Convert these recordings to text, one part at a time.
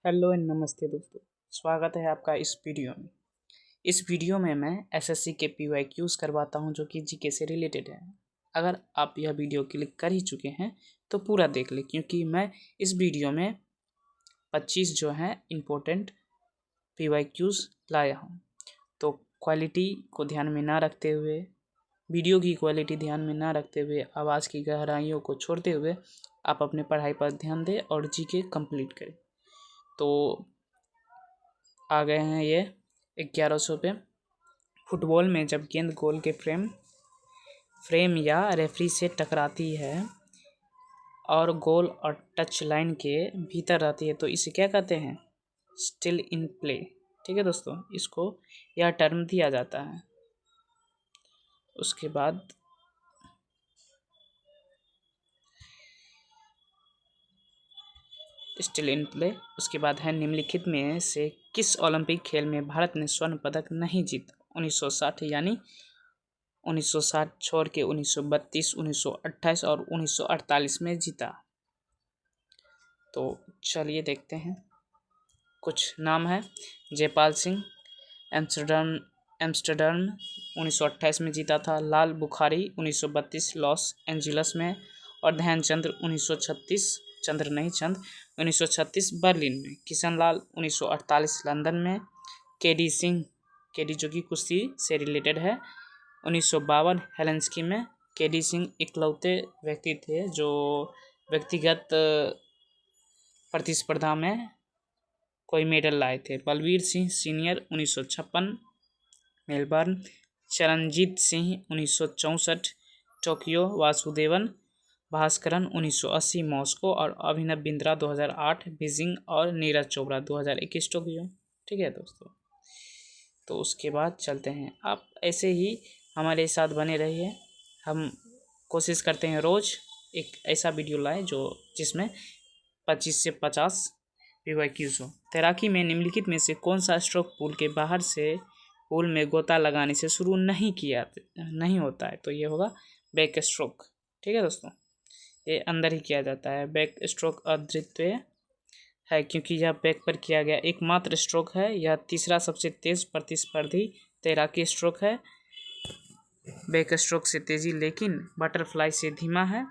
Hello and नमस्ते दोस्तों। स्वागत है आपका इस वीडियो में। इस वीडियो में मैं एसएससी के पीवाईक्यूज करवाता हूं जो कि जीके से रिलेटेड है। अगर आप यह वीडियो क्लिक कर ही चुके हैं तो पूरा देख लें, क्योंकि मैं इस वीडियो में 25 जो हैं इम्पोर्टेंट पीवाईक्यूज लाया हूं। तो क्वालिटी को ध्यान में ना रखते हुए, वीडियो की क्वालिटी ध्यान में ना रखते हुए, आवाज़ की गहराइयों को छोड़ते हुए आप अपने पढ़ाई पर ध्यान दें और जीके कंप्लीट करें। तो आ गए हैं ये 1100 पे। फुटबॉल में जब गेंद गोल के फ्रेम या रेफरी से टकराती है और गोल और टच लाइन के भीतर रहती है तो इसे क्या कहते हैं? Still in play. ठीक है दोस्तों, इसको यह टर्म दिया जाता है। उसके बाद स्टिल इन प्ले। उसके बाद है निम्नलिखित में से किस ओलंपिक खेल में भारत ने स्वर्ण पदक नहीं जीता? 1960 यानी 1960 छोड़ के 1932, 1928 और 1948 में जीता। तो चलिए देखते हैं। कुछ नाम है: जयपाल सिंह एम्स्टर्डम 1928 में जीता था, लाल बुखारी 1932 लॉस एंजिलस में, और ध्यानचंद 1936 चंद्र नहीं चंद 1936 बर्लिन में, किशन लाल 1948 लंदन में, केडी सिंह जो कि कुश्ती से रिलेटेड है 1952 हेलेंस्की में। केडी सिंह इकलौते व्यक्ति थे जो व्यक्तिगत प्रतिस्पर्धा में कोई मेडल लाए थे। Balbir Singh senior 1956 Melbourne, Charanjit Singh 1964 Tokyo, Vasudevan Bhaskaran 1980 Moscow, और अभिनव बिंद्रा 2008 बीजिंग, और नीरज चोपड़ा 2021 टोक्यो। ठीक है दोस्तों, तो उसके बाद चलते हैं। आप ऐसे ही हमारे साथ बने रहिए। हम कोशिश करते हैं रोज़ एक ऐसा वीडियो लाएं जिसमें 25 से 50 पीवाईक्यूज हो। तैराकी में निम्नलिखित में से कौन सा स्ट्रोक पूल के बाहर से पूल में गोता लगाने से शुरू नहीं होता है? तो ये होगा बैक स्ट्रोक। ठीक है दोस्तों, ये अंदर ही किया जाता है। बैक स्ट्रोक अद्वितीय है क्योंकि यह बैक पर किया गया एकमात्र स्ट्रोक है। यह तीसरा सबसे तेज प्रतिस्पर्धी तैराकी स्ट्रोक है। बैक स्ट्रोक से तेजी लेकिन बटरफ्लाई से धीमा है।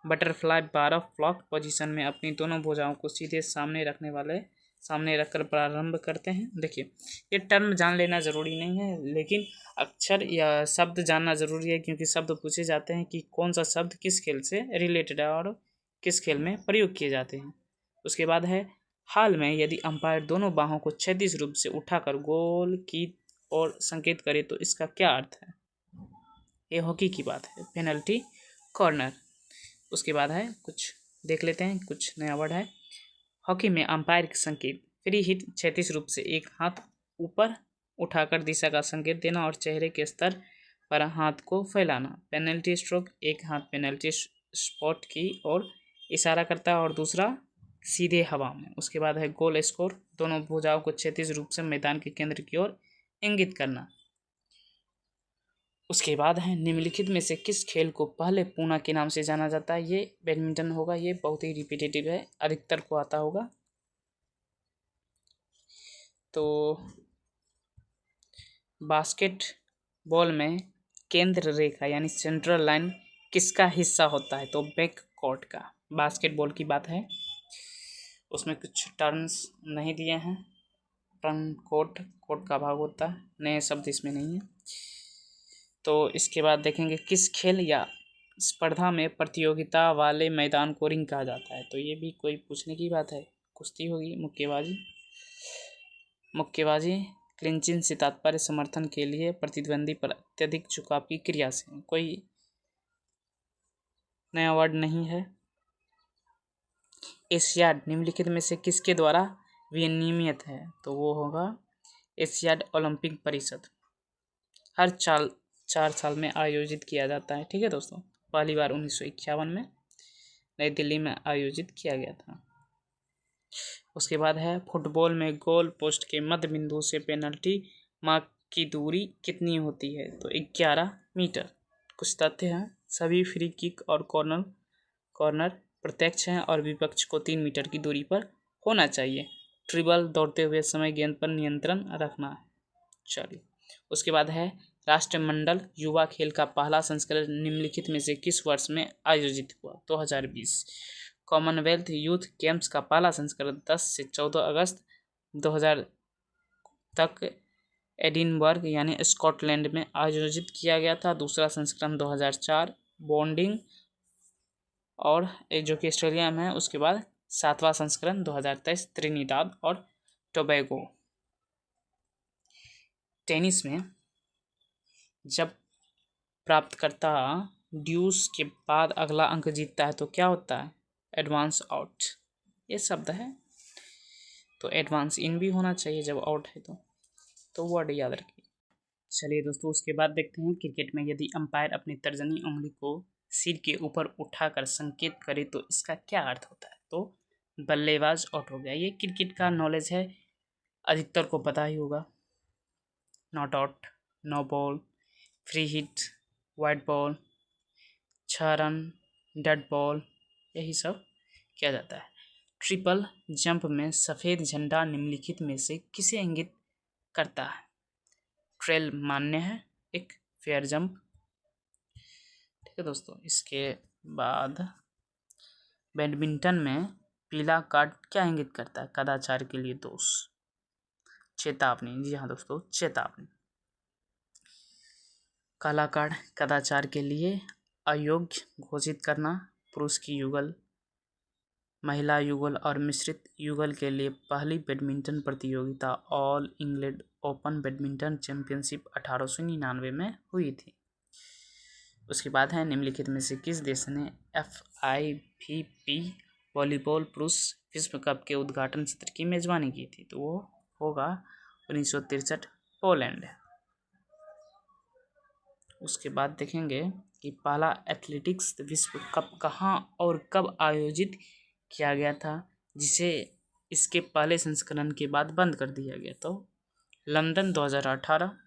बटरफ्लाई 12 फ्लॉप पोजीशन में अपनी दोनों भुजाओं को सीधे सामने रखकर प्रारंभ करते हैं। देखिए, ये टर्म जान लेना ज़रूरी नहीं है, लेकिन अक्षर या शब्द जानना ज़रूरी है, क्योंकि शब्द पूछे जाते हैं कि कौन सा शब्द किस खेल से रिलेटेड है और किस खेल में प्रयोग किए जाते हैं। उसके बाद है, हाल में यदि अंपायर दोनों बाहों को क्षैतिज रूप से उठाकर गोल की ओर संकेत करे तो इसका क्या अर्थ है? ये हॉकी की बात है, पेनल्टी कॉर्नर। उसके बाद है, कुछ देख लेते हैं, कुछ नया वर्ड है। हॉकी में अंपायर के संकेत: फ्री हिट क्षैतिज रूप से एक हाथ ऊपर उठाकर दिशा का संकेत देना और चेहरे के स्तर पर हाथ को फैलाना। पेनल्टी स्ट्रोक: एक हाथ पेनल्टी स्पॉट की ओर इशारा करता है और दूसरा सीधे हवा में। उसके बाद है गोल स्कोर: दोनों भुजाओं को क्षैतिज रूप से मैदान के केंद्र की ओर इंगित करना। उसके बाद है, निम्नलिखित में से किस खेल को पहले पूना के नाम से जाना जाता है? ये बैडमिंटन होगा। ये बहुत ही रिपीटेटिव है, अधिकतर को आता होगा। तो बास्केटबॉल में केंद्र रेखा यानी सेंट्रल लाइन किसका हिस्सा होता है? तो बैक कोर्ट का। बास्केटबॉल की बात है, उसमें कुछ टर्म्स नहीं दिए हैं। टर्म कोर्ट का भाग होता है, नए शब्द इसमें नहीं है। तो इसके बाद देखेंगे, किस खेल या स्पर्धा में प्रतियोगिता वाले मैदान को रिंग कहा जाता है? तो ये भी कोई पूछने की बात है। कुश्ती होगी। मुक्केबाजी क्लिंचिंग से तात्पर्य समर्थन के लिए प्रतिद्वंदी पर अत्यधिक झुकाव की क्रिया से। कोई नया वर्ड नहीं है। एशियाड निम्नलिखित में से किसके द्वारा विनियमित है? तो वो होगा एशियाड ओलंपिक परिषद। हर 4 साल में आयोजित किया जाता है। ठीक है दोस्तों, पहली बार 1951 में नई दिल्ली में आयोजित किया गया था। उसके बाद है, फुटबॉल में गोल पोस्ट के मध्य बिंदु से पेनल्टी मार्क की दूरी कितनी होती है? तो 11 मीटर। कुछ तथ्य हैं, सभी फ्री किक और कॉर्नर प्रत्यक्ष हैं और विपक्ष को 3 मीटर की दूरी पर होना चाहिए। ट्रिबल, दौड़ते हुए समय गेंद पर नियंत्रण रखना। चलिए, उसके बाद है राष्ट्रमंडल युवा खेल का पहला संस्करण निम्नलिखित में से किस वर्ष में आयोजित हुआ? 2020। कॉमनवेल्थ यूथ गेम्स का पहला संस्करण 10 से 14 अगस्त 2000 तक एडिनबर्ग यानी स्कॉटलैंड में आयोजित किया गया था। दूसरा संस्करण 2004 बॉन्डिंग और जो कि ऑस्ट्रेलिया में है। उसके बाद 7वां संस्करण 2023 त्रिनिदाद और टोबैगो। टेनिस में जब प्राप्तकर्ता ड्यूस के बाद अगला अंक जीतता है तो क्या होता है? एडवांस आउट, ये शब्द है। तो एडवांस इन भी होना चाहिए जब आउट है तो वर्ड याद रखिए। चलिए दोस्तों, उसके बाद देखते हैं क्रिकेट में यदि अंपायर अपनी तर्जनी उंगली को सिर के ऊपर उठाकर संकेत करे तो इसका क्या अर्थ होता है? तो बल्लेबाज आउट हो गया। ये क्रिकेट का नॉलेज है, अधिकतर को पता ही होगा। Not out, no ball, free hit, wide ball, 6 run, dead ball, यही सब किया जाता है। ट्रिपल जंप में सफ़ेद झंडा निम्नलिखित में से किसे इंगित करता है? ट्रेल मान्य है, एक फेयर जंप। ठीक है दोस्तों, इसके बाद बैडमिंटन में पीला कार्ड क्या इंगित करता है? कदाचार के लिए दोष, चेतावनी। जी हाँ दोस्तों, चेतावनी। काला कार्ड कदाचार के लिए अयोग्य घोषित करना। पुरुष की युगल, महिला युगल और मिश्रित युगल के लिए पहली बैडमिंटन प्रतियोगिता all England open badminton championship 1899 में हुई थी। उसके बाद है निम्नलिखित में से किस देश ने FIVB वॉलीबॉल पुरुष विश्व कप के उद्घाटन सत्र की मेजबानी की थी? तो वो होगा 1963 पोलैंड। उसके बाद देखेंगे कि पहला एथलेटिक्स विश्व कप कहाँ और कब आयोजित किया गया था, जिसे इसके पहले संस्करण के बाद बंद कर दिया गया? तो लंदन 2018।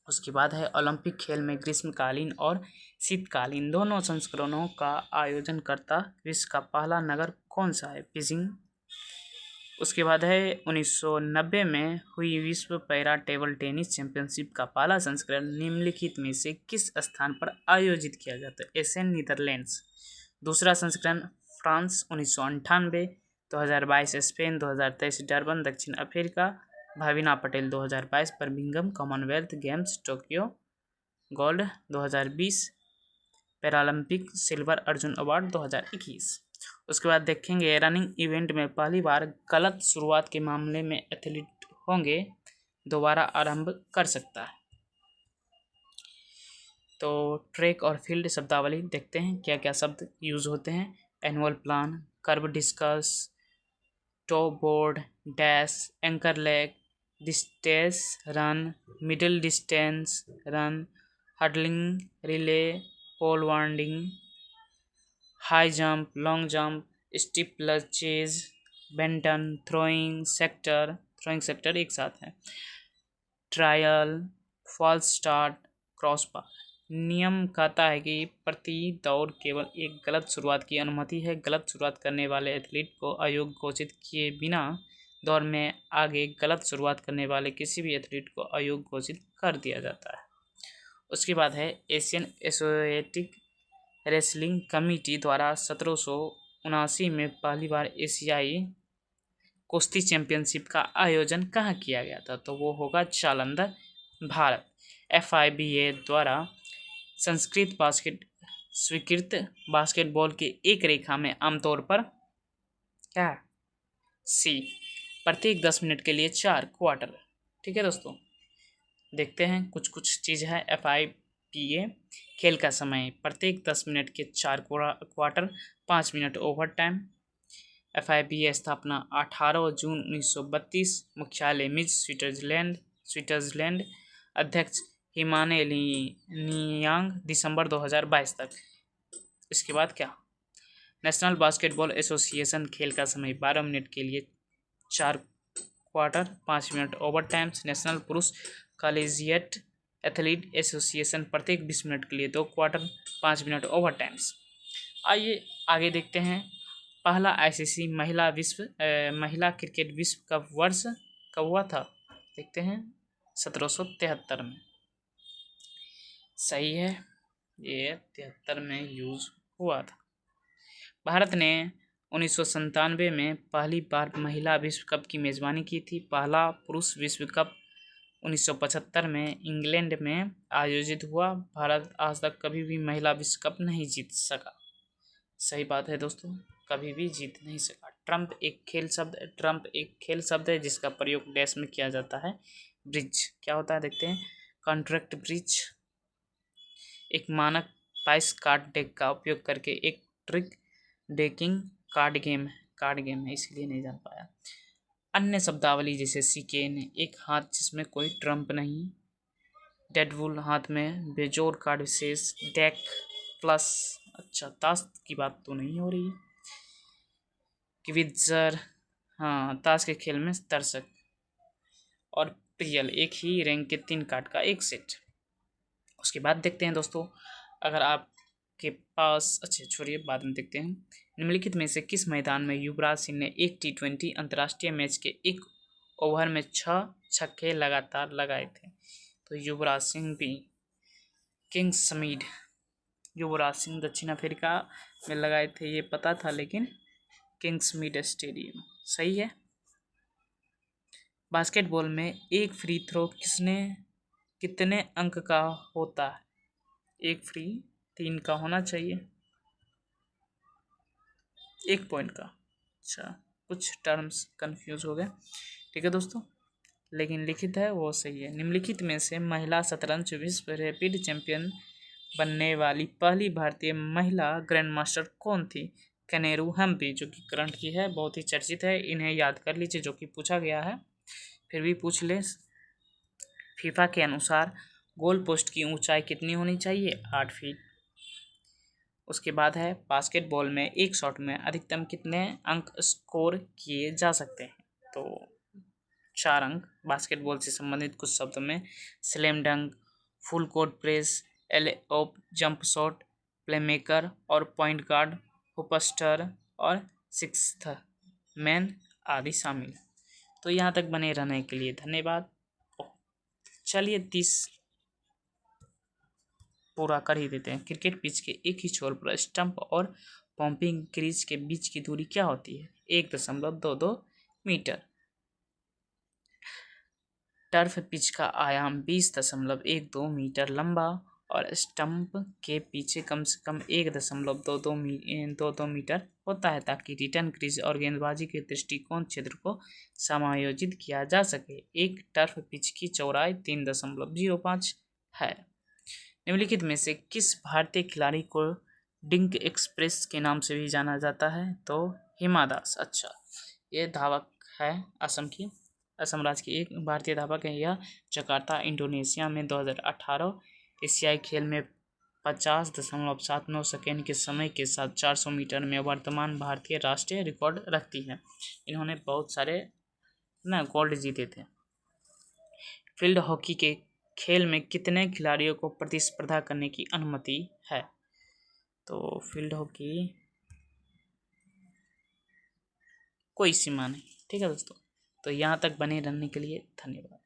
उसके बाद है ओलंपिक खेल में ग्रीष्मकालीन और शीतकालीन दोनों संस्करणों का आयोजन करता विश्व का पहला नगर कौन सा है? बीजिंग। उसके बाद है 1990 में हुई विश्व पैरा टेबल टेनिस चैंपियनशिप का पहला संस्करण निम्नलिखित में से किस स्थान पर आयोजित किया गया था? एसेन, नीदरलैंड्स। दूसरा संस्करण फ्रांस 1998, 2022 स्पेन, 2023 डरबन दक्षिण Africa, Bhavina Patel 2022 Birmingham Commonwealth games Tokyo gold 2020, Paralympic silver Arjun award 2021। उसके बाद देखेंगे रनिंग इवेंट में पहली बार गलत शुरुआत के मामले में एथलीट होंगे दोबारा आरंभ कर सकता है। तो ट्रैक और फील्ड शब्दावली देखते हैं क्या क्या शब्द यूज होते हैं। Annual plan, curve discus, toe board, dash, anchor leg, distance run, middle distance run, hurdling, relay, pole vaulting, high jump, long jump, steeplechase, baton, throwing sector एक साथ है, trial, false start, cross bar. नियम कहता है कि प्रति दौड़ केवल एक गलत शुरुआत की अनुमति है। गलत शुरुआत करने वाले एथलीट को अयोग्य घोषित किए बिना दौड़ में आगे गलत शुरुआत करने वाले किसी भी एथलीट को अयोग्य घोषित कर दिया जाता है। उसके बाद है एशियन एसोसिएटिक रेसलिंग कमेटी द्वारा 1779 में पहली बार एशियाई कुश्ती चैंपियनशिप का आयोजन कहाँ किया गया था? तो वो होगा जालंधर, भारत। FIBA द्वारा स्वीकृत बास्केटबॉल के एक रेखा में आमतौर पर क्या? C, प्रत्येक 10 मिनट के लिए 4 क्वार्टर। ठीक है दोस्तों, देखते हैं कुछ चीज़ है। FIBA खेल का समय प्रत्येक 10 मिनट के 4 quarter, 5 minute over time. FIBA स्थापना 18 जून 1932, मुख्यालय मिज, स्विट्जरलैंड, अध्यक्ष हिमाने लियांग, दिसंबर 2022 तक। इसके बाद क्या? नेशनल बास्केटबॉल एसोसिएशन खेल का समय 12 मिनट के लिए 4 quarter, 5 minute over times. National पुरुष कॉलेजिएट एथलीट एसोसिएशन प्रत्येक 20 मिनट के लिए 2 क्वार्टर, 5 मिनट ओवर टाइम्स। आइए आगे देखते हैं पहला आईसीसी महिला क्रिकेट विश्व कप वर्ष कब हुआ था? देखते हैं, 1773 में। सही है, ये 73 में यूज हुआ था। भारत ने 1997 में पहली बार महिला विश्व कप की मेजबानी की थी। पहला पुरुष विश्व कप 1975 में इंग्लैंड में आयोजित हुआ। भारत आज तक कभी भी महिला विश्व कप नहीं जीत सका। सही बात है दोस्तों, कभी भी जीत नहीं सका। ट्रम्प एक खेल शब्द है जिसका प्रयोग डैश में किया जाता है। ब्रिज क्या होता है देखते हैं। कॉन्ट्रैक्ट ब्रिज एक मानक 22 कार्ड डेक का उपयोग करके एक ट्रिक डेकिंग कार्ड गेम है, इसलिए नहीं जान पाया। अन्य शब्दावली जैसे सिकेन एक हाथ जिसमें कोई ट्रम्प नहीं। डेडवुल हाथ में बेजोड़ कार्ड विशेष। डेक प्लस, अच्छा ताश की बात तो नहीं हो रही है। क्विज़र, हाँ ताश के खेल में दर्शक। और प्रियल एक ही रैंक के 3 कार्ड का एक सेट। उसके बाद देखते हैं दोस्तों, अगर आपके पास, अच्छा छोड़िए बाद में देखते हैं। निम्नलिखित में से किस मैदान में युवराज सिंह ने एक T20 अंतर्राष्ट्रीय मैच के 1 ओवर में 6 छक्के लगातार लगाए थे? तो युवराज सिंह भी किंग्समीड, युवराज सिंह दक्षिण अफ्रीका में लगाए थे, ये पता था, लेकिन किंग्समीड स्टेडियम। सही है। बास्केटबॉल में एक फ्री थ्रो कितने अंक का होता है? एक फ्री 3 का होना चाहिए, 1 पॉइंट का। अच्छा, कुछ टर्म्स कंफ्यूज हो गए, ठीक है दोस्तों, लेकिन लिखित है वो सही है। निम्नलिखित में से महिला शतरंज विश्व रैपिड चैंपियन बनने वाली पहली भारतीय महिला ग्रैंड मास्टर कौन थी? कनेरू हम्पी, जो कि करंट की है, बहुत ही चर्चित है, इन्हें याद कर लीजिए, जो कि पूछा गया है, फिर भी पूछ ले। फीफा के अनुसार गोल पोस्ट की ऊंचाई कितनी होनी चाहिए? 8 फीट। उसके बाद है बास्केटबॉल में एक शॉट में अधिकतम कितने अंक स्कोर किए जा सकते हैं? तो 4 अंक। बास्केटबॉल से संबंधित कुछ शब्द में slam dunk, full court press, alley-oop jump shot, playmaker और पॉइंट गार्ड, हुपस्टर और सिक्स्थ मैन आदि शामिल। तो यहाँ तक बने रहने के लिए धन्यवाद। चलिए 30 पूरा कर ही देते हैं। क्रिकेट पिच के एक ही छोर पर स्टंप और पंपिंग क्रीज के बीच की दूरी क्या होती है? 1.22 मीटर। टर्फ पिच का आयाम 20.12 मीटर लंबा और स्टंप के पीछे कम से कम 1.22 मीटर होता है, ताकि रिटर्न क्रीज और गेंदबाजी के दृष्टिकोण क्षेत्र को समायोजित किया जा सके। एक टर्फ पिच की चौड़ाई 3.05 है। निम्नलिखित में से किस भारतीय खिलाड़ी को डिंक एक्सप्रेस के नाम से भी जाना जाता है? तो हिमा दास। अच्छा, ये धावक है असम राज्य की एक भारतीय धावक है। यह जकार्ता इंडोनेशिया में 2018 एशियाई खेल में 50.79 सेकेंड के समय के साथ 400 मीटर में वर्तमान भारतीय राष्ट्रीय रिकॉर्ड रखती है। इन्होंने बहुत सारे गोल्ड जीते थे। फील्ड हॉकी के खेल में कितने खिलाड़ियों को प्रतिस्पर्धा करने की अनुमति है? तो फील्ड हॉकी कोई सीमा नहीं, ठीक है दोस्तों। तो यहाँ तक बने रहने के लिए धन्यवाद।